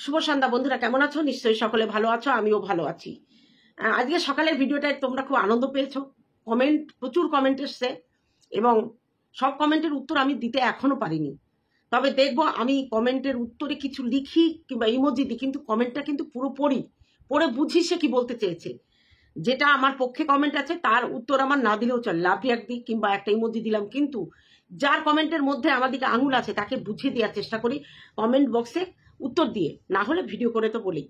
শুভ সন্ধ্যা বন্ধুরা, কেমন আছো? নিশ্চয়ই সকলে ভালো আছো, আমিও ভালো আছি। আজকে সকালের ভিডিওটায় তোমরা খুব আনন্দ পেয়েছো। কমেন্ট, প্রচুর কমেন্ট এসছে এবং সব কমেন্টের উত্তর আমি দিতে এখনো পারিনি। তবে দেখবো আমি কমেন্টের উত্তরে কিছু লিখি কিংবা ইমোজি দিই, কিন্তু কমেন্টটা কিন্তু পুরো পড়ে বুঝি সে কি বলতে চেয়েছে। যেটা আমার পক্ষে কমেন্ট আছে তার উত্তর আমার না দিলেও চলে, লাভ রিয়াক্ট দিই কিংবা একটা ইমোজি দিলাম, কিন্তু যার কমেন্টের মধ্যে আমার দিকে আঙুল আছে তাকে বুঝিয়ে দেওয়ার চেষ্টা করি কমেন্ট বক্সে উত্তর দিয়ে, না হলে ভিডিও করে তো বলি।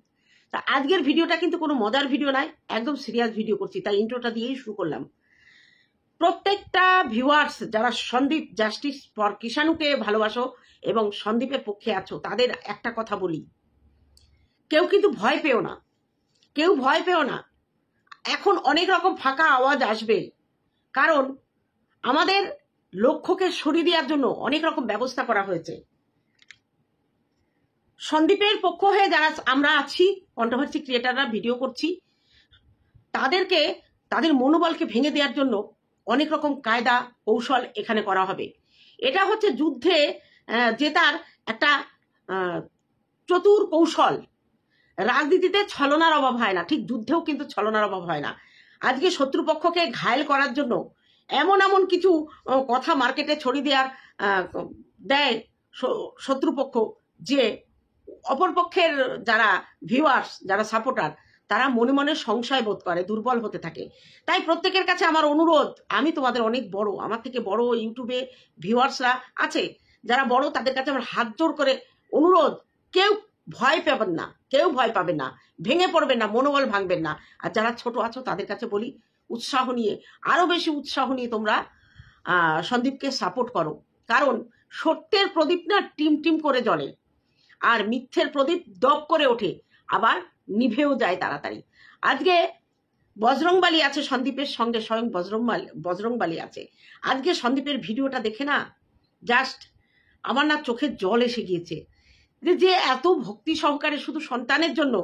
তা আজকের ভিডিওটা কিন্তু কোনো মজার ভিডিও নয়, একদম সিরিয়াস ভিডিও করছি, তাই ইন্ট্রোটা দিয়েই শুরু করলাম। প্রত্যেকটা ভিউয়ার্স যারা সন্দীপ জাস্টিস ফর কিষাণুকে ভালোবাসো এবং সন্দীপের পক্ষে আছো, তাদের একটা কথা বলি, কেউ কিন্তু ভয় পেও না, কেউ ভয় পেও না। এখন অনেক রকম ফাঁকা আওয়াজ আসবে, কারণ আমাদের লক্ষ্যকে সরিয়ে দেওয়ার জন্য অনেক রকম ব্যবস্থা করা হয়েছে। সন্দীপের পক্ষ হয়ে যারা আমরা আছি, কন্ট্রোভার্সি ক্রিয়েটাররা ভিডিও করছি, তাদেরকে তাদের মনোবলকে ভেঙে দেওয়ার জন্য অনেক রকম কায়দা কৌশল এখানে করা হবে। এটা হচ্ছে যুদ্ধে জেতার একটা চতুর কৌশল। রাজনীতিতে ছলনার অভাব হয় না, ঠিক যুদ্ধেও কিন্তু ছলনার অভাব হয় না। আজকে শত্রুপক্ষকে ঘায়েল করার জন্য এমন এমন কিছু কথা মার্কেটে ছড়িয়ে দেয় শত্রুপক্ষ, যে অপরপক্ষের যারা ভিউয়ার্স, যারা সাপোর্টার, তারা মনে মনে সংশয় বোধ করে, দুর্বল হতে থাকে। তাই প্রত্যেকের কাছে আমার অনুরোধ, আমি তোমাদের অনেক বড়, আমার থেকে বড় ইউটিউবে ভিউয়ার্সরা আছে যারা বড়, তাদের কাছে আমার হাত জোর করে অনুরোধ, কেউ ভয় পাবেন না, কেউ ভয় পাবেন না, ভেঙে পড়বেন না, মনোবল ভাঙবেন না। আর যারা ছোট আছো তাদের কাছে বলি, উৎসাহ নিয়ে, আরো বেশি উৎসাহ নিয়ে তোমরা সন্দীপকে সাপোর্ট করো। কারণ সত্যের প্রদীপ না টিম টিম করে জ্বলে, আর মিথ্যের প্রদীপ দপ করে ওঠে, আবার নিভেও যায় তাড়াতাড়ি। আজকে বজরংবালী আছে সন্দীপের সঙ্গে, স্বয়ং বজরংবালী আছে। আজকে সন্দীপের ভিডিওটা দেখে না জাস্ট আমার না চোখে জল এসে গিয়েছে, যে এত ভক্তি সহকারে শুধু সন্তানের জন্য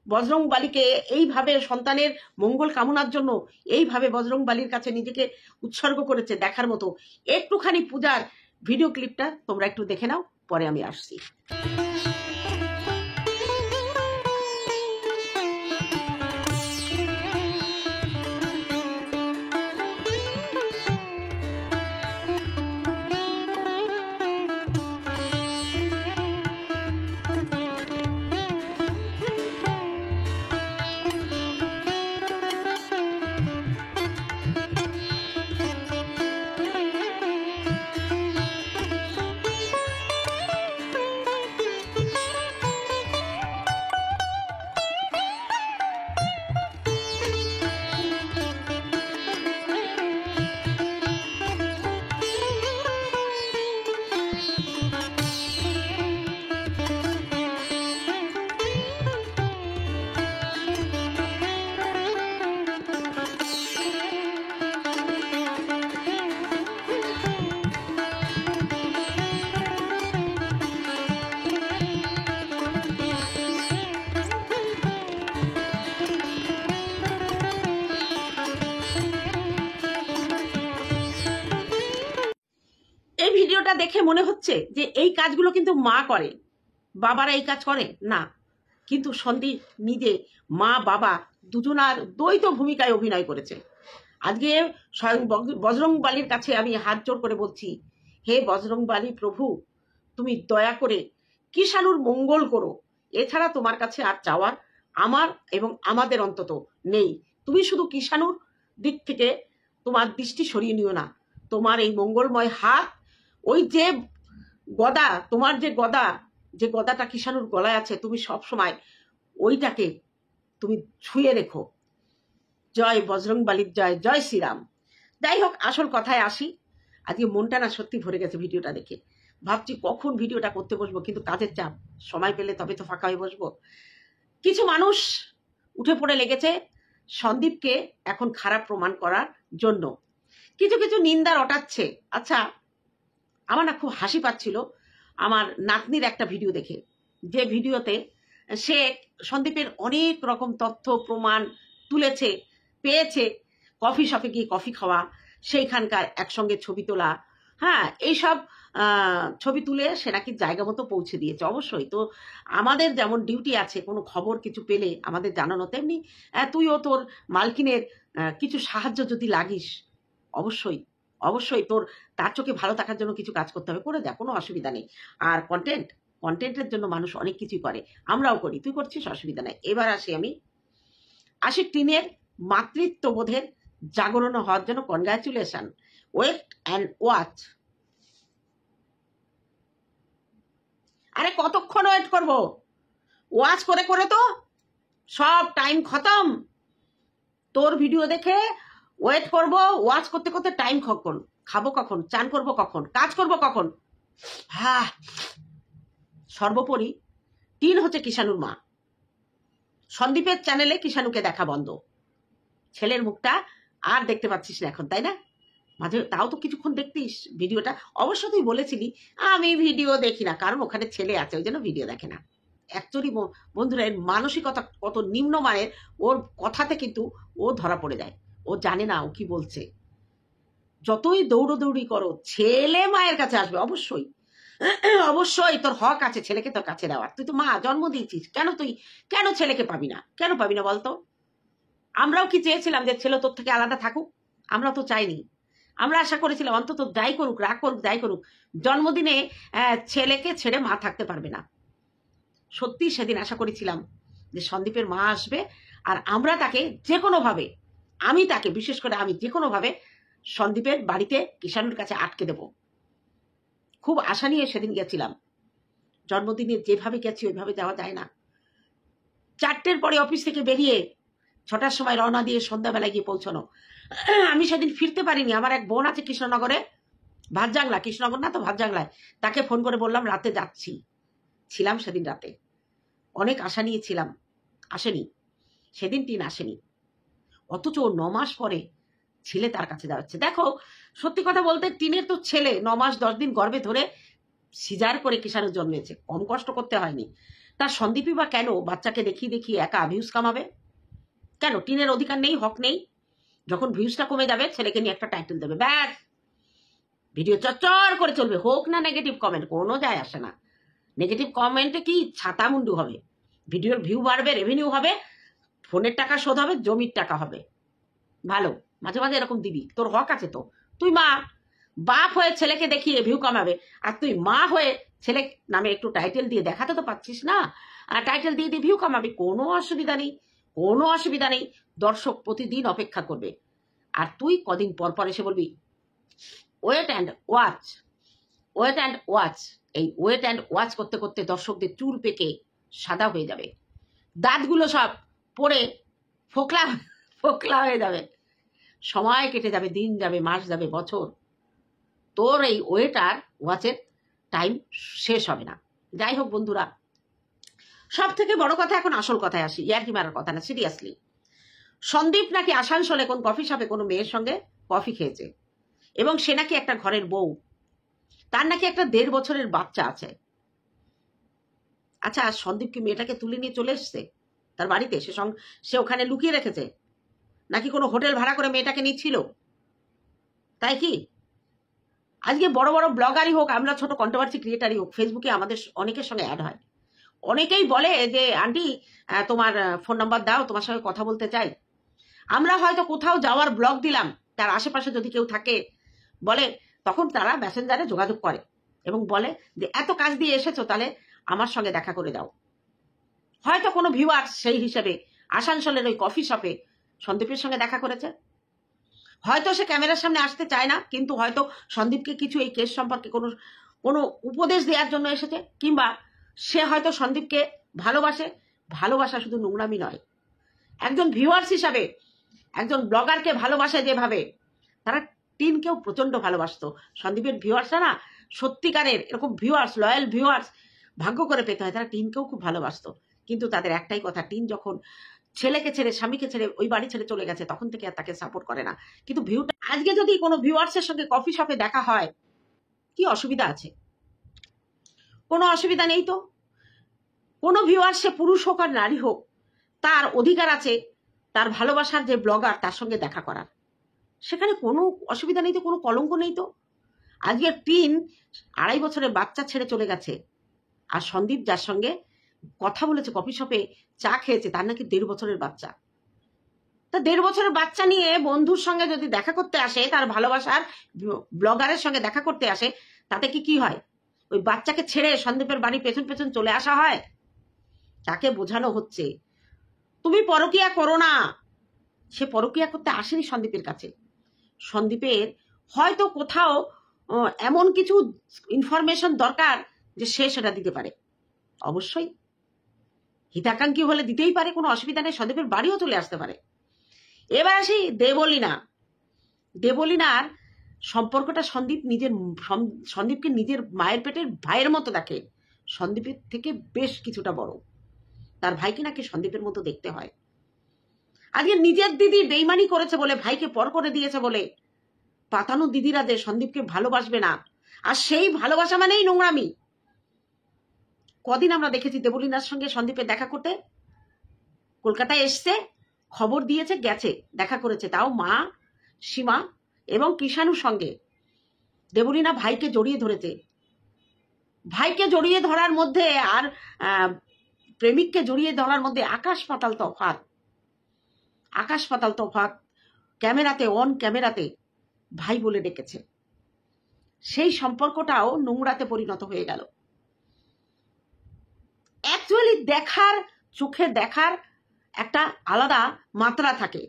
বজরংবালীকে এইভাবে, সন্তানের মঙ্গল কামনার জন্য এইভাবে বজরংবালীর কাছে নিজেকে উৎসর্গ করেছে, দেখার মতো। একটুখানি পূজার ভিডিও ক্লিপটা তোমরা একটু দেখে নাও, পরে আমি আসছি। এই ভিডিওটা দেখে মনে হচ্ছে যে এই কাজগুলো কিন্তু মা করে, বাবারা এই কাজ করে না, কিন্তু সন্দীপ নিজে মা বাবা দুজনার দ্বৈত ভূমিকায় অভিনয় করেছে। আজকে স্বয়ং বজরংবালীর কাছে আমি হাত জোর করে বলছি, হে বজরংবালী প্রভু, তুমি দয়া করে কিষাণুর মঙ্গল করো। এছাড়া তোমার কাছে আর চাওয়ার আমার এবং আমাদের অন্তত নেই। তুমি শুধু কিষাণুর দিক থেকে তোমার দৃষ্টি সরিয়ে নিও না। তোমার এই মঙ্গলময় হাত, ওই যে গদা, তোমার যে গদাটা কিষাণুর গলায় আছে, তুমি সব সময় ওইটাকে তুমি ছুঁয়ে রেখো। জয় বজরংবালীর জয়, জয় শ্রীরাম। যাই হোক, আসল কথায় আসি। আজকে মনটা না সত্যি ভরে গেছে ভিডিওটা দেখে। ভাবছি কখন ভিডিওটা করতে বসবো, কিন্তু কাজের চাপ, সময় পেলে তবে তো ফাঁকা হয়ে বসবো। কিছু মানুষ উঠে পড়ে লেগেছে সন্দীপকে এখন খারাপ প্রমাণ করার জন্য, কিছু কিছু নিন্দা রটাচ্ছে। আচ্ছা, আমার না খুব হাসি পাচ্ছিল আমার নাতনির একটা ভিডিও দেখে, যে ভিডিওতে সে সন্দীপের অনেক রকম তথ্য প্রমাণ তুলেছে, পেয়েছে। কফি শপে গিয়ে কফি খাওয়া, সেইখানকার একসঙ্গে ছবি তোলা, হ্যাঁ, এইসব ছবি তুলে সে নাকি জায়গা মতো পৌঁছে দিয়েছে। অবশ্যই তো আমাদের যেমন ডিউটি আছে কোনো খবর কিছু পেলে আমাদের জানানো, তেমনি তুইও তোর মালকিনের কিছু সাহায্য যদি লাগিস, অবশ্যই অবশ্যই তোর তার চোখে ভালো থাকার জন্য কিছু কাজ করতে হবে, করে যা, কোনো অসুবিধা নেই। আর কন্টেন্টের জন্য মানুষ অনেক কিছুই করে, আমরাও করি, তুই করছিস, অসুবিধা নেই। এবার আসি টিনের মাতৃত্ববোধের জাগরণ হওয়ার জন্য কনগ্রাচুলেশন, ওয়েট অ্যান্ড ওয়াচ। আরে কতক্ষণ ওয়েট করব? ওয়াচ করে করে তো সব টাইম খতম। তোর ভিডিও দেখে ওয়েট করব, ওয়াচ করতে করতে টাইম কখন, খাবো কখন, চান করব কখন, কাজ করব কখন। হ্যাঁ, সর্বোপরি টিন হচ্ছে কিষাণুর মা। সন্দীপের চ্যানেলে কিষাণুকে দেখা বন্ধ, ছেলের মুখটা আর দেখতে পাচ্ছিস না এখন, তাই না? মাঝে তাও তো কিছুক্ষণ দেখতিস ভিডিওটা। অবশ্য তুই বলেছিলি আমি ভিডিও দেখি না, কারণ ওখানে ছেলে আছে ওই জন্য ভিডিও দেখে না। অ্যাকচুয়ালি বন্ধুরা, এর মানসিকতা কত নিম্নমানের, ওর কথাতে কিন্তু ও ধরা পড়ে যায়, ও জানে না ও কি বলছে। যতই দৌড়োদৌড়ি করো, ছেলে মায়ের কাছে আসবে অবশ্যই। অবশ্যই তোর হক আছে ছেলেকে তোর কাছে দেওয়ার, তুই তো মা, জন্ম দিয়েছিস, কেন ছেলেকে পাবি না, কেন পাবি না বলতো? আমরাও কি চেয়েছিলাম যে ছেলে তোর থেকে আলাদা থাকুক? আমরা তো চাইনি। আমরা আশা করেছিলাম অন্তত যাই করুক, রাগ করুক, যাই করুক, জন্মদিনে ছেলেকে ছেড়ে মা থাকতে পারবে না। সত্যি সেদিন আশা করেছিলাম যে সন্দীপের মা আসবে, আর আমরা তাকে যে কোনোভাবে, বিশেষ করে আমি যে কোনোভাবে সন্দীপের বাড়িতে কিষাণুর কাছে আটকে দেব। খুব আশা নিয়ে সেদিন গেছিলাম। জন্মদিনে যেভাবে গেছি ওইভাবে যাওয়া যায় না। 4টের পরে অফিস থেকে বেরিয়ে 6টার সময় রওনা দিয়ে সন্ধ্যাবেলায় গিয়ে পৌঁছানো। আমি সেদিন ফিরতে পারিনি। আমার এক বোন আছে কৃষ্ণনগরে, ভাতজাংলা, কৃষ্ণনগর না তো ভাতজাংলায়, তাকে ফোন করে বললাম রাতে যাচ্ছি। ছিলাম সেদিন রাতে, অনেক আশা নিয়েছিলাম, আসেনি সেদিন, টিন আসেনি। অথচ 9 মাস পরে ছেলে তার কাছে যাচ্ছে। দেখো, সত্যি কথা বলতে টিনের তো ছেলে 9 মাস 10 দিন গর্ভে ধরে সিজার করে কিষাণু জন্মেছে, কম কষ্ট করতে হয়নি। তার সন্দীপই বা কেন বাচ্চাকে দেখিয়ে দেখিয়ে একা ভিউজ কামাবে? কেন টিনের অধিকার নেই, হক নেই? যখন ভিউজটা কমে যাবে ছেলেকে নিয়ে একটা টাইটেল দেবে, ব্যাস ভিডিও চচ্চর করে চলবে, হোক না নেগেটিভ কমেন্ট, কোনো যায় আসে না। নেগেটিভ কমেন্টে কি ছাতা মুন্ডু হবে? ভিডিওর ভিউ বাড়বে, রেভিনিউ হবে, ফোনের টাকা শোধ হবে, জমির টাকা হবে। ভালো, মাঝে মাঝে এরকম দিবি, তোর হক আছে তো। তুই মা, বাপ হয়ে ছেলেকে দেখিয়ে ভিউ কামাবে, আর তুই মা হয়ে ছেলে নামে একটু টাইটেল দিয়ে দেখাতে তো পাচ্ছিস না, আর টাইটেল দিয়ে দিয়ে ভিউ কামাবি, কোনো অসুবিধা নেই, কোনো অসুবিধা নেই। দর্শক প্রতিদিন অপেক্ষা করবে, আর তুই কদিন পর পর এসে বলবি wait and watch, wait and watch. এই ওয়েট অ্যান্ড ওয়াচ করতে করতে দর্শকদের চুল পেকে সাদা হয়ে যাবে, দাঁতগুলো সব পড়ে ফোকলা ফোকলা হয়ে যাবে, সময় কেটে যাবে, দিন যাবে, মাস যাবে, বছর, তোর এই ওয়েট আর ওয়াচের টাইম শেষ হবে না। যাই হোক বন্ধুরা, সব থেকে বড় কথা, এখন আসল কথায় আসি, ইয়ার্কি মারার কথা না, সিরিয়াসলি। সন্দীপ নাকি আসানসোলে কোন কফি শপে কোনো মেয়ের সঙ্গে কফি খেয়েছে, এবং সে নাকি একটা ঘরের বউ, তার নাকি একটা 1.5 বছরের বাচ্চা আছে। আচ্ছা, সন্দীপ কি মেয়েটাকে তুলে নিয়ে চলে এসছে তার বাড়িতে? সে ওখানে লুকিয়ে রেখেছে, নাকি কোনো হোটেল ভাড়া করে মেয়েটাকে নিচ্ছিল? তাই কি? আজকে বড় বড় ব্লগারই হোক, আমরা ছোট কন্ট্রোভার্সি ক্রিয়েটারই হোক, ফেসবুকে আমাদের অনেকের সঙ্গে অ্যাড হয়। অনেকেই বলে যে আন্টি তোমার ফোন নাম্বার দাও, তোমার সঙ্গে কথা বলতে চাই। আমরা হয়তো কোথাও যাওয়ার ব্লগ দিলাম, তার আশেপাশে যদি কেউ থাকে বলে, তখন তারা মেসেঞ্জারে যোগাযোগ করে এবং বলে যে এত কাজ দিয়ে এসেছো, তাহলে আমার সঙ্গে দেখা করে দাও। হয়তো কোনো ভিউয়ার সেই হিসেবে আসানসোলের ওই কফি শপে সন্দীপের সঙ্গে দেখা করেছে। হয়তো সে ক্যামেরার সামনে আসতে চায় না, কিন্তু হয়তো সন্দীপকে কিছু এই কেস সম্পর্কে কোনো উপদেশ দেওয়ার জন্য এসেছে, কিংবা সে হয়তো সন্দীপকে ভালোবাসে। ভালোবাসা শুধু নোংরামি নয়, একজন ভিউয়ার্স হিসাবে একজন ব্লগারকে ভালোবাসে যেভাবে, তারা টিনকেও প্রচন্ড ভালোবাসতো। সন্দীপের ভিউয়ার্সরা না, সত্যিকারের এরকম ভিউয়ার্স, লয়াল ভিউয়ার্স ভাগ্য করে পেতে হয়। তারা টিনকেও খুব ভালোবাসতো, কিন্তু তাদের একটাই কথা, টিন যখন ছেলেকে ছেড়ে, স্বামীকে ছেড়ে ওই বাড়ি ছেড়ে চলে গেছে, তখন থেকে আর তাকে সাপোর্ট করে না। কিন্তু ভিউটা আজকে যদি কোনো ভিউয়ার্সের সঙ্গে কফি শপে দেখা হয়, কি অসুবিধা আছে? কোনো অসুবিধা নেই তো। কোনো ভিউয়ার্স, সে পুরুষ হোক আর নারী হোক, তার অধিকার আছে তার ভালোবাসার যে ব্লগার তার সঙ্গে দেখা করার। সেখানে কোনো অসুবিধা নেই তো, কোনো কলঙ্ক নেই তো। আজকে টিন 2.5 বছরের বাচ্চা ছেড়ে চলে গেছে, আর সন্দীপ যার সঙ্গে কথা বলেছে, কফি শপে চা খেয়েছে, তার নাকি 1.5 বছরের বাচ্চা। তা 1.5 বছরের বাচ্চা নিয়ে বন্ধুর সঙ্গে যদি দেখা করতে আসে, তার ভালোবাসার ব্লগারের সঙ্গে দেখা করতে আসে, তাতে কি হয়? ওই বাচ্চাকে ছেড়ে সন্দীপের বাড়ি পেছন পেছন চলে আসা হয়? তাকে বোঝানো হচ্ছে তুমি পরকিয়া করো না। সে পরকিয়া করতে আসেনি সন্দীপের কাছে। সন্দীপের হয়তো কোথাও এমন কিছু ইনফরমেশন দরকার যে সে সেটা দিতে পারে। অবশ্যই হিতাকাঙ্ক্ষী হলে দিতেই পারে, কোনো অসুবিধা নেই, সন্দীপের বাড়িও চলে আসতে পারে। এবার আসি দেবলীনার সম্পর্কটা সন্দীপকে নিজের মায়ের পেটের ভাইয়ের মতো দেখে। সন্দীপের থেকে বেশ কিছুটা বড়। তার ভাইকে নাকি সন্দীপের মতো দেখতে হয়। আজকে নিজের দিদি বেইমানি করেছে বলে, ভাইকে পর করে দিয়েছে বলে পাতানো দিদিরা যে সন্দীপকে ভালোবাসবে না, আর সেই ভালোবাসা মানেই নোংরামি। কদিন আমরা দেখেছি দেবলীনার সঙ্গে সন্দীপের দেখা করতে, কলকাতায় এসছে, খবর দিয়েছে, গেছে, দেখা করেছে, তাও মা, সীমা এবং কৃষাণুর সঙ্গে। দেবলীনা ভাইকে জড়িয়ে ধরেছে। ভাইকে জড়িয়ে ধরার মধ্যে আর প্রেমিককে জড়িয়ে ধরার মধ্যে আকাশ পাতাল তফাৎ। আকাশ পাতাল তফাৎ। ক্যামেরাতে, অন ক্যামেরাতে ভাই বলে ডেকেছে। সেই সম্পর্কটাও নোংরাতে পরিণত হয়ে গেল। অ্যাকচুয়ালি চোখে দেখার একটা আলাদা মাত্রা থাকে।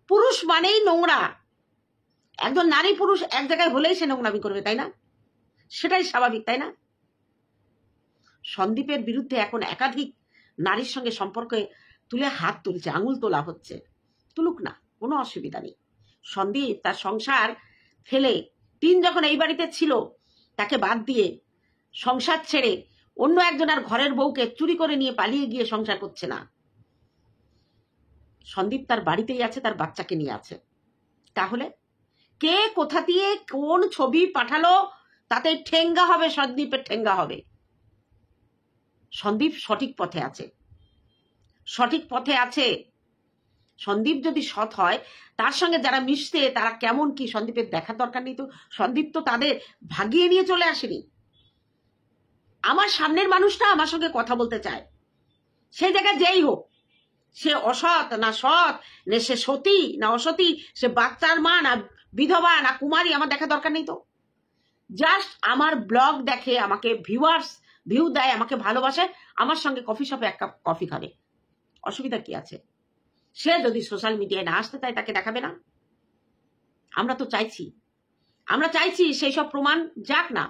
পুরুষ মানেই নোংরা। একজন নারী পুরুষ এক জায়গায় হলেই সে নোংরামি করবে, তাই না? সেটাই স্বাভাবিক, তাই না? সন্দীপের বিরুদ্ধে এখন একাধিক নারীর সঙ্গে সম্পর্কে তুলে হাত তুলছে, আঙুল তোলা হচ্ছে। তুলুক না, কোনো অসুবিধা নেই। সন্দীপ তার সংসার ফেলে, টিন যখন এই বাড়িতে ছিল তাকে বাদ দিয়ে সংসার ছেড়ে অন্য একজনের ঘরের বউকে চুরি করে নিয়ে পালিয়ে গিয়ে সংসার করছে না। সন্দীপ তার বাড়িতেই আছে, তার বাচ্চাকে নিয়ে আছে। তাহলে কে কোথা দিয়ে কোন ছবি পাঠালো তাতে ঠেঙ্গা হবে, সন্দীপের ঠেঙ্গা হবে। সন্দীপ সঠিক পথে আছে, সঠিক পথে আছে। সন্দীপ যদি সৎ হয়, তার সঙ্গে যারা মিশছে তারা কেমন কি সন্দীপের দেখার দরকার নেই তো। সন্দীপ তো তাদের ভাগিয়ে নিয়ে চলে আসেনি। আমার সামনের মানুষটা আমার সঙ্গে কথা বলতে চায়, সেই জায়গায় যেই হোক, সে অসৎ না সৎ, না সে সতী না অসতী, সে বাচ্চার মা না বিধবা না কুমারী, আমার দেখা দরকার নেই তো। জাস্ট আমার ব্লগ দেখে, আমাকে ভিউ দেয়, আমাকে ভালোবাসে, আমার সঙ্গে কফি শপে 1 কাপ কফি খাবে, অসুবিধা কি আছে? সে যদি সোশ্যাল মিডিয়ায় না আসতে তাই তাকে দেখাবে না? আমরা তো চাইছি সেই সব প্রমাণ যাক না।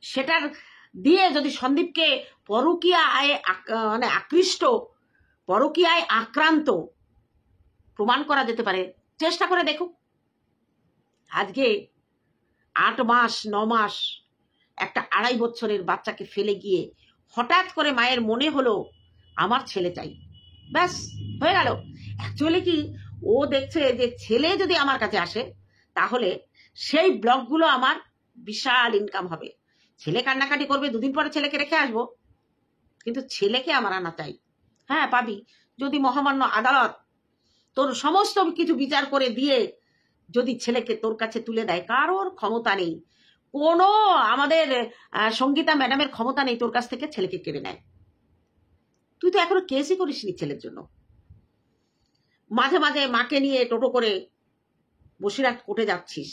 সেটার দিয়ে যদি সন্দীপকে পরকীয়ায় মানে আকৃষ্ট, পরকীয়ায় আক্রান্ত প্রমাণ করা যেতে পারে, চেষ্টা করে দেখুক। আজকে 8 মাস 9 মাস একটা 2.5 বছরের বাচ্চাকে ফেলে গিয়ে হঠাৎ করে মায়ের মনে হলো আমার ছেলে চাই, ব্যাস হয়ে গেল। অ্যাকচুয়ালি কি, ও দেখছে যে ছেলে যদি আমার কাছে আসে তাহলে সেই ব্লগগুলো আমার বিশাল ইনকাম হবে। ছেলে কান্নাকাটি করবে, 2 দিন পরে ছেলেকে রেখে আসবো, কিন্তু ছেলেকে আমার আনা চাই। হ্যাঁ পাবি, যদি মহামান্য আদালত তোর সমস্ত কিছু বিচার করে দিয়ে যদি ছেলেকে তোর কাছে তুলে দেয়, কারোর ক্ষমতা নেই, কোনো আমাদের সঙ্গীতা ম্যাডামের ক্ষমতা নেই তোর কাছ থেকে ছেলেকে কেড়ে নেয়। তুই তো এখনো কেসই করিসনি ছেলের জন্য। মাঝে মাঝে মাকে নিয়ে টোটো করে বসিরহাট কোর্টে যাচ্ছিস।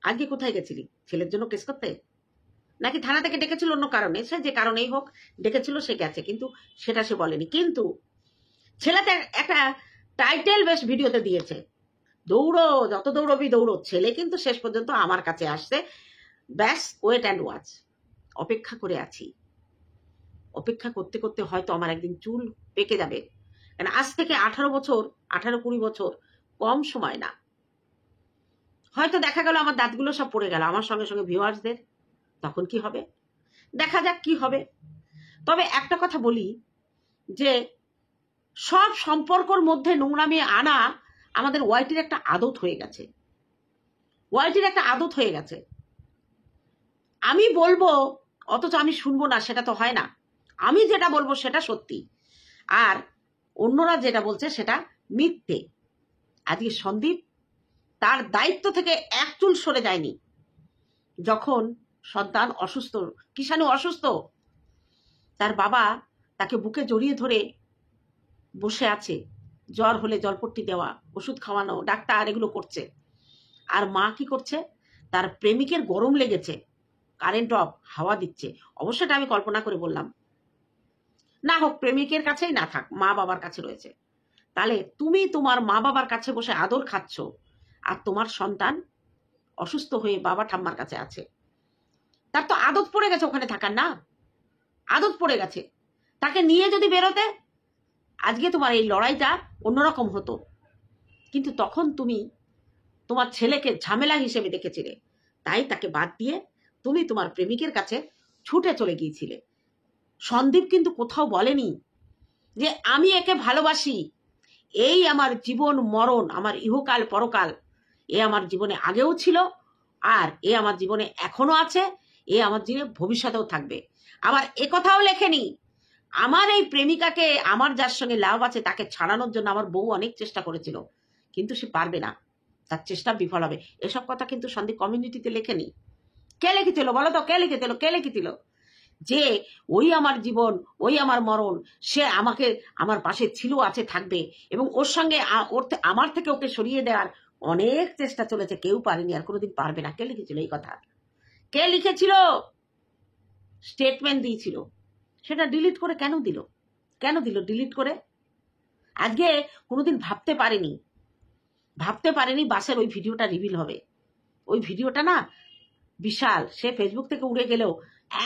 আজকে কোথায় গেছিলি? ছেলের জন্য কেস করতে? নাকি থানা থেকে ডেকেছিল অন্য কারণে? সে যে কারণেই হোক ডেকেছিল, সে গেছে, কিন্তু সেটা সে বলেনি। কিন্তু ছেলেতে একটা টাইটেল বেশ ভিডিওতে দিয়েছে, দৌড়ো, যত দৌড়বি দৌড়ো, ছেলে কিন্তু শেষ পর্যন্ত আমার কাছে আসছে। ব্যাস, ওয়েট অ্যান্ড ওয়াচ, অপেক্ষা করে আছি। অপেক্ষা করতে করতে হয়তো আমার একদিন চুল পেকে যাবে। কারণ আজ থেকে 18-20 বছর কম সময় না। হয়তো দেখা গেল আমার দাঁতগুলো সব পড়ে গেল, আমার সঙ্গে সঙ্গে ভিউয়ার্সদের, তখন কি হবে? দেখা যাক কি হবে। তবে একটা কথা বলি, যে সব সম্পর্কর মধ্যে নোংরামি আনা আমাদের ওয়াইটির একটা আদত হয়ে গেছে। আমি বলবো অথচ আমি শুনবো না, সেটা তো হয় না। আমি যেটা বলবো সেটা সত্যি, আর অন্যরা যেটা বলছে সেটা মিথ্যে। আজকে সন্দীপ তার দায়িত্ব থেকে 1 চুল সরে যায়নি। যখন সন্তান অসুস্থ, কিষাণু অসুস্থ, তার বাবা তাকে বুকে জড়িয়ে ধরে বসে আছে, জ্বর হলে জলপট্টি দেওয়া, ওষুধ খাওয়ানো, ডাক্তার এগুলো করছে। আর মা কি করছে, তার প্রেমিকের গরম লেগেছে, কারেন্ট অফ, হাওয়া দিচ্ছে। অবশ্যই আমি কল্পনা করে বললাম, না হোক প্রেমিকের কাছেই না থাক, মা বাবার কাছে রয়েছে। তাহলে তুমি তোমার মা বাবার কাছে বসে আদর খাচ্ছ, আর তোমার সন্তান অসুস্থ হয়ে বাবা ঠাম্মার কাছে আছে। তার তো আদত পড়ে গেছে ওখানে থাকার, না আদত পড়ে গেছে। তাকে নিয়ে যদি বেরোতে, আজকে তোমার এই লড়াইটা অন্যরকম হতো। কিন্তু তখন তুমি তোমার ছেলেকে ঝামেলা হিসেবে দেখেছিলে, তাই তাকে বাদ দিয়ে তুমি তোমার প্রেমিকের কাছে ছুটে চলে গিয়েছিলে। সন্দীপ কিন্তু কোথাও বলেনি যে আমি একে ভালোবাসি, এই আমার জীবন মরণ, আমার ইহকাল পরকাল, এ আমার জীবনে আগেও ছিল, আর এ আমার জীবনে এখনো আছে, এ আমার জীবনে ভবিষ্যতেও থাকবে। আবার একথাও লেখেনি আমার এই প্রেমিকাকে, আমার যার সঙ্গে লাভ আছে তাকে ছাড়ানোর জন্য আমার বউ অনেক চেষ্টা করেছিল, কিন্তু সে পারবে না, তার চেষ্টা বিফল হবে। এসব কথা কিন্তু সন্দীপ কমিউনিটিতে লেখেনি। কে লিখেছিল বলো তো, কে লিখেছিল? কে লিখেছিল যে ওই আমার জীবন, ওই আমার মরণ, সে আমাকে আমার পাশে ছিল, আছে, থাকবে, এবং ওর সঙ্গে আমার থেকে ওকে সরিয়ে দেওয়ার অনেক চেষ্টা চলেছে, কেউ পারেনি, আর কোনোদিন পারবে না। কে লিখেছিল এই কথা? কে লিখেছিল? স্টেটমেন্ট দিয়েছিল, সেটা ডিলিট করে কেন দিল? কেন দিল ডিলিট করে? আজকে কোনোদিন ভাবতে পারেনি বাসের ওই ভিডিওটা রিভিল হবে। ওই ভিডিওটা না বিশাল, সে ফেসবুক থেকে উড়ে গেলেও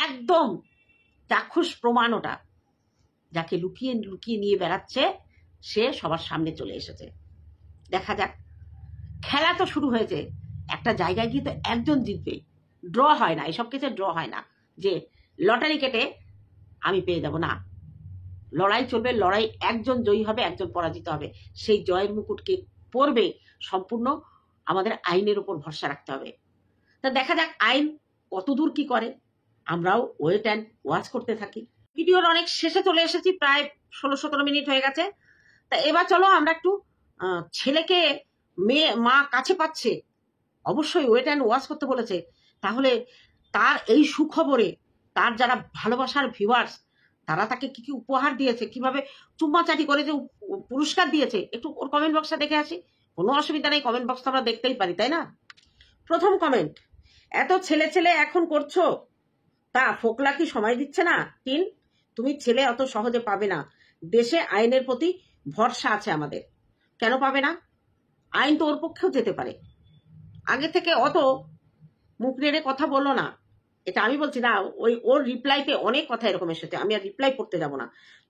একদম চাক্ষুষ প্রমাণ ওটা। যাকে লুকিয়ে লুকিয়ে নিয়ে বেড়াচ্ছে সে সবার সামনে চলে এসেছে। দেখা যাক, খেলা তো শুরু হয়েছে। একটা জায়গায় গিয়ে তো একজন জিতবে, ড্র হয় না, এসব কিছু ড্র হয় না যে লটারি কেটে আমি পেয়ে যাব, না, লড়াই চলবে। লড়াই একজন জয়ী হবে, একজন পরাজিত হবে। সেই জয়ের মুকুটকে পড়বে সম্পূর্ণ আমাদের আইনের উপর ভরসা রাখতে হবে। তা দেখা যাক আইন কতদূর কি করে, আমরাও ওয়েট অ্যান্ড ওয়াচ করতে থাকি। ভিডিওর অনেক শেষে চলে এসেছি, প্রায় 16-17 মিনিট হয়ে গেছে। তা এবার চলো আমরা একটু ছেলেকে মা কাছে পাচ্ছে, অবশ্যই ওয়েট অ্যান্ড ওয়াচ করতে বলেছে। তাহলে তার এই সুখবরে তার যারা ভালোবাসার ভিউয়ার্স, তারা তাকে কি কি উপহার দিয়েছে, কিভাবে চুম্মাচাটি করে যে পুরস্কার দিয়েছে, একটু ওর কমেন্ট বক্সটা দেখে আসি। কোনো অসুবিধা নেই, কমেন্ট বক্স তো আমরা দেখতেই পারি, তাই না? প্রথম কমেন্ট, এত ছেলে ছেলে এখন করছো, তা ফোকলা কি সময় দিচ্ছে না? তুমি ছেলে অত সহজে পাবে না, দেশে আইনের প্রতি ভরসা আছে আমাদের। কেন পাবে না? আইন তো ওর পক্ষেও যেতে পারে। আগে থেকে অত মুখ নেড়ে কথা বললো না, এটা আমি বলছি না, ওর রিপ্লাইতে অনেক কথা এরকম এসেছে, আমি আর রিপ্লাই করতে যাব না।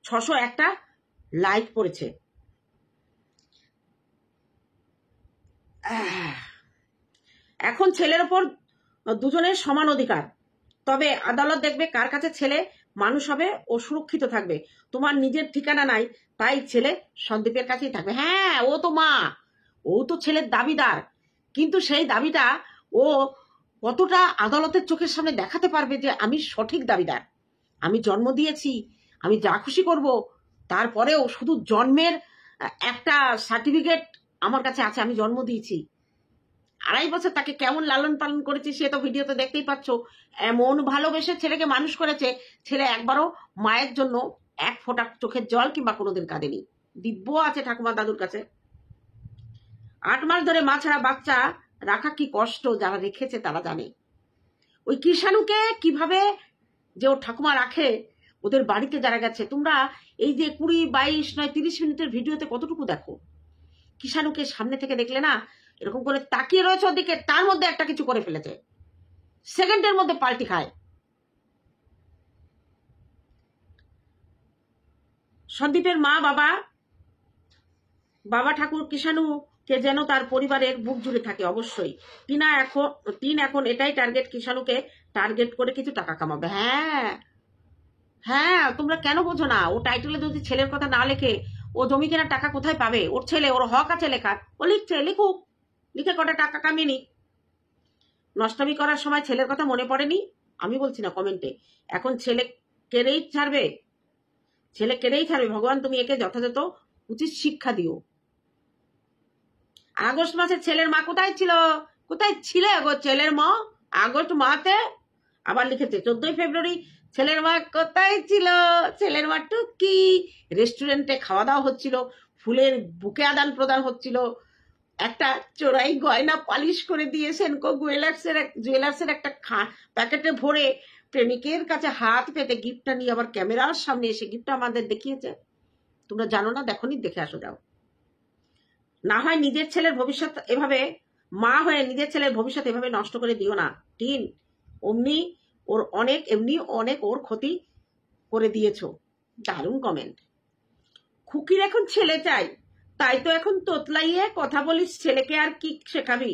601টা লাইক পড়েছে। এখন ছেলের ওপর দুজনের সমান অধিকার, তবে আদালত দেখবে কার কাছে ছেলে মানুষ হবে ও সুরক্ষিত থাকবে। তোমার নিজের ঠিকানা নাই, তাই ছেলে সন্দীপের কাছেই থাকবে। হ্যাঁ, ও তো মা, ও তো ছেলের দাবিদার, কিন্তু সেই দাবিটা ও কতটা আদালতের চোখের সামনে দেখাতে পারবে যে আমি সঠিক দাবিদার, আমি জন্ম দিয়েছি, আমি যা খুশি করব। তারপরেও শুধু জন্মের একটা সার্টিফিকেট আমার কাছে আছে, আমি জন্ম দিয়েছি। 2.5 বছর তাকে কেমন লালন পালন করেছি সে তো ভিডিওতে দেখতেই পাচ্ছ। এমন ভালোবেসে ছেলেকে মানুষ করেছে, ছেলে একবারও মায়ের জন্য এক ফোঁটা চোখের জল কিংবা কোনোদিন কাঁদেনি। দিব্য আছে ঠাকুমা দাদুর কাছে। 8 মাস ধরে মা ছাড়া বাচ্চা রাখা কি কষ্ট, যারা রেখেছে তারা জানে। ওই কিষাণুকে কিভাবে যে ওর ঠাকুমা রাখে, ওদের বাড়িতে যারা গেছে, তোমরা এই যে 20, 22 নয় 30 মিনিটের ভিডিওতে কতটুকু দেখো। কিষাণুকে সামনে থেকে দেখলে না, এরকম করে তাকিয়ে রয়েছে ওদিকে, তার মধ্যে একটা কিছু করে ফেলেছে, সেকেন্ডের মধ্যে পাল্টি খায়। সন্দীপের মা বাবা ঠাকুর কিষাণুকে যেন তার পরিবারের বুক জুড়ে থাকে। অবশ্যই তিন এখন এটাই টার্গেট, কিষাণুকে টার্গেট করে কিছু টাকা কামাবে। হ্যাঁ হ্যাঁ, তোমরা কেন বোঝো না? ও টাইটেলে যদি ছেলের কথা না লেখে, ও জমি কেনার টাকা কোথায় পাবে? ওর ছেলে, ওর হক আছে লেখার, ও লিখছে, লিখুক, লিখে কটা টাকা কামিয়ে নিক। নষ্টামি করার সময় ছেলের কথা মনে পড়েনি? আমি বলছি না, কমেন্টে। এখন ছেলে কেড়েই ছাড়বে, ভগবান তুমি একে যথাযথ উচিত শিক্ষা দিও। আগস্ট মাসে ছেলের মা কোথায় ছিল? কোথায় ছিলে গো ছেলের মা? আগস্ট মাসে আবার লিখেছে 14 ফেব্রুয়ারি ছেলের মা কোথায় ছিল, ছেলের মা টুকি রেস্টুরেন্টে খাওয়া দাওয়া হচ্ছিল, ফুলের বুকে আদান প্রদান হচ্ছিল, একটা চোরাই গয়না পালিশ করে দিয়ে সেনকো জুয়েলার্সের একটা প্যাকেটে ভরে প্রেমিকের কাছে হাত পেতে গিফটটা নিয়ে আবার ক্যামেরার সামনে এসে গিফটটা আমাদের দেখিয়েছে। তোমরা জানো না, দেখোনি, দেখে আসো যাও। না হয় নিজের ছেলের ভবিষ্যৎ এভাবে, মা হয়ে নিজের ছেলের ভবিষ্যৎ এভাবে নষ্ট করে দিও না। টিন এমনি অনেক ওর ক্ষতি করে দিয়েছো। দারুণ কমেন্ট। খুকির এখন ছেলে চাই, তাই তো এখন তোতলাইয়ে কথা বলিস। ছেলেকে আর কি শেখাবি?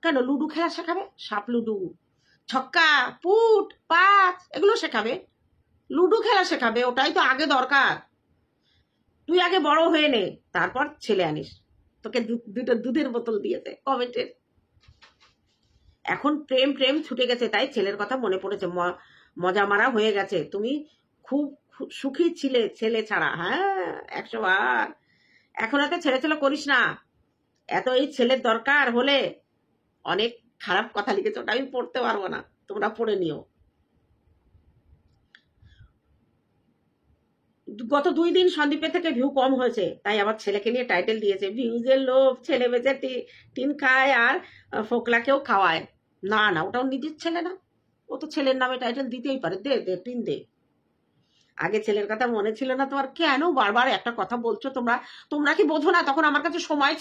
কেন, লুডু খেলা শেখাবে? সাপ লুডু, ছক্কা, পুট, পাঁচ, এগুলো শেখাবে? লুডু খেলা শেখাবে? ওটাই তো আগে দরকার। তুই আগে বড় হয়ে নে, তারপর ছেলে আনিস। তোকে দুটো দুধের বোতল দিয়েছে কমেন্টের। এখন প্রেম প্রেম ছুটে গেছে, তাই ছেলের কথা মনে পড়েছে, মজা মারা হয়ে গেছে। তুমি খুব সুখী ছিলে ছেলে ছাড়া। হ্যাঁ, 100 বার। এখন এত ছেলে ছেলে করিস না। এত এই ছেলের দরকার হলে অনেক খারাপ কথা লিখেছে, ওটা আমি পড়তে পারবো না, তোমরা পড়ে নিও। গত 2 দিন সন্দীপের থেকে ভিউ কম হয়েছে, তাই আবার ছেলেকে নিয়ে টাইটেল দিয়েছে, ভিউজের লোভ, ছেলে বেঁচে টিন খায় আর ফোকলাকেও খাওয়ায়। না না, ওটাও নিজের ছেলে না, ও তো ছেলের নামে টাইটেল দিতেই পারে। দে দে টিন দে। আগে ছেলের কথা মনে ছিল না তোমার? কেন বারবার একটা কথা বলছো তোমরা? তোমরা কি বোঝো না? তখন আমার কাছে সময়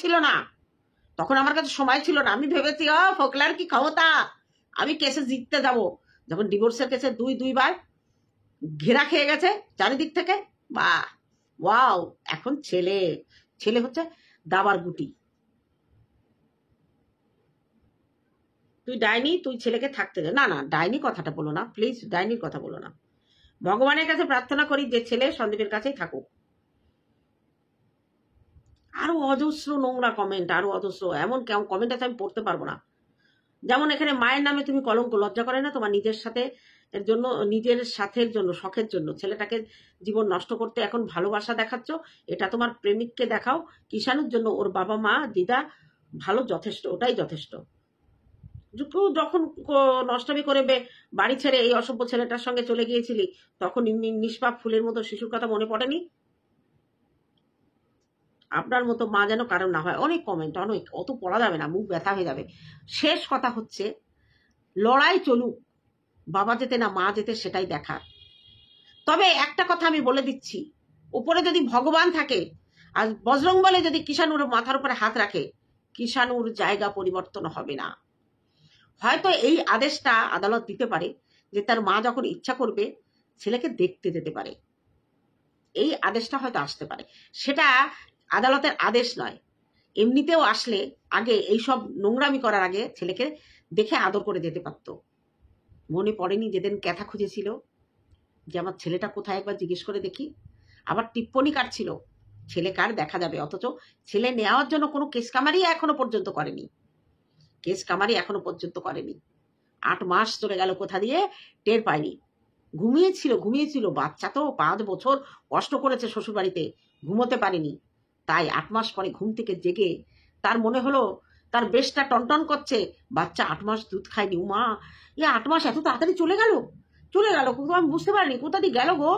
ছিল না, আমি ভেবেছি ফোকলার কি ক্ষমতা, আমি কেসে জিততে যাব। যখন ডিভোর্সের কেসে 2বার ঘেরা খেয়ে গেছে চারিদিক থেকে, বাহ ওয়াও, এখন ছেলে হচ্ছে দাবার গুটি। তুই ডাইনি, তুই ছেলেকে থাকতে দে। না না, ডাইনি কথাটা বলো না প্লিজ, ডাইনির কথা বলো না। ভগবানের কাছে প্রার্থনা করি যে ছেলে সন্দীপের কাছেই থাকুক। আরো অজস্র নোংরা কমেন্ট, আরো অজস্র। এমন কেমন কমেন্ট আছে আমি পড়তে পারবো না। যেমন এখানে মায়ের নামে তুমি কলঙ্ক, লজ্জা করে না তোমার? নিজের সাথের জন্য শখের জন্য ছেলেটাকে জীবন নষ্ট করতে এখন ভালোবাসা দেখাচ্ছ। এটা তোমার প্রেমিককে দেখাও। কিষাণুর জন্য ওর বাবা মা দিদা ভালো, যথেষ্ট, ওটাই যথেষ্ট। যখন নষ্টামি করে বাড়ি ছেড়ে এই অসভ্য ছেলেটার সঙ্গে চলে গিয়েছিলি, তখন নিষ্পাপ ফুলের মতো শিশুর কথা মনে পড়েনি? আপনার মতো মা যেন কারণ না হয়। অনেক কমেন্ট, অনেক, অত পড়া যাবে না, মুখ ব্যথা হয়ে যাবে। শেষ কথা হচ্ছে, লড়াই চলুক, বাবা যেতে না মা যেতে সেটাই দেখার। তবে একটা কথা আমি বলে দিচ্ছি, উপরে যদি ভগবান থাকে আর বজরং বলে যদি কিষাণুর মাথার উপরে হাত রাখে, কিষাণুর জায়গা পরিবর্তন হবে না। হয়তো এই আদেশটা আদালত দিতে পারে যে তার মা যখন ইচ্ছা করবে ছেলেকে দেখতে যেতে পারে, এই আদেশটা হয়তো আসতে পারে। সেটা আদালতের আদেশ নয়, এমনিতেও আসলে আগে এইসব নোংরামি করার আগে ছেলেকে দেখে আদর করে যেতে পারতো। মনে পড়েনি যেদিন ক্যাথা খুঁজেছিল যে আমার ছেলেটা কোথায়, একবার জিজ্ঞেস করে দেখি। আবার টিপ্পনি কাটছিল ছেলে কার দেখা যাবে, অথচ ছেলে নেওয়ার জন্য কোনো কেস কামারি এখনো পর্যন্ত করেনি। 8 মাস চলে গেল কোথা দিয়ে টের পায়নি। ঘুমিয়েছিল। বাচ্চা তো 5 বছর কষ্ট করেছে শ্বশুরবাড়িতে, ঘুমোতে পারেনি। তাই 8 মাস পরে ঘুম থেকে জেগে তার মনে হলো তার বেশটা টনটন করছে, বাচ্চা 8 মাস দুধ খায়নি। উমা, 8 মাস এত তাড়াতাড়ি চলে গেল। আমি বুঝতে পারিনি কোথা দিয়ে গেল গো।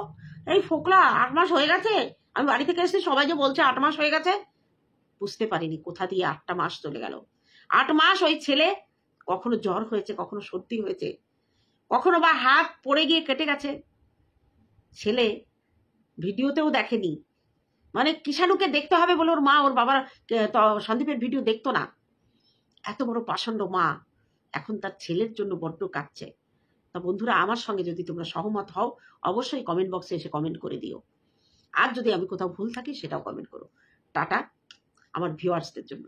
এই ফোকলা 8 মাস হয়ে গেছে, আমি বাড়ি থেকে এসেছি, সবাই যে বলছে 8 মাস হয়ে গেছে, বুঝতে পারিনি কোথা দিয়ে 8টা মাস চলে গেল। 8 মাস ওই ছেলে কখনো জ্বর হয়েছে, কখনো সর্দি হয়েছে, কখনো বা হাত পড়ে গিয়ে কেটে গেছে। ছেলে ভিডিওতেও দেখেনি, মানে কিষাণুকে দেখতে হবে বলে ওর মা, ওর বাবার সন্দীপের ভিডিও দেখতো না। এত বড় পাষণ্ড মা এখন তার ছেলের জন্য বড্ড কাঁদছে। তা বন্ধুরা, আমার সঙ্গে যদি তোমরা সহমত হও অবশ্যই কমেন্ট বক্সে এসে কমেন্ট করে দিও। আর যদি আমি কোথাও ভুল থাকি সেটাও কমেন্ট করো। টাটা আমার ভিউয়ার্সদের জন্য।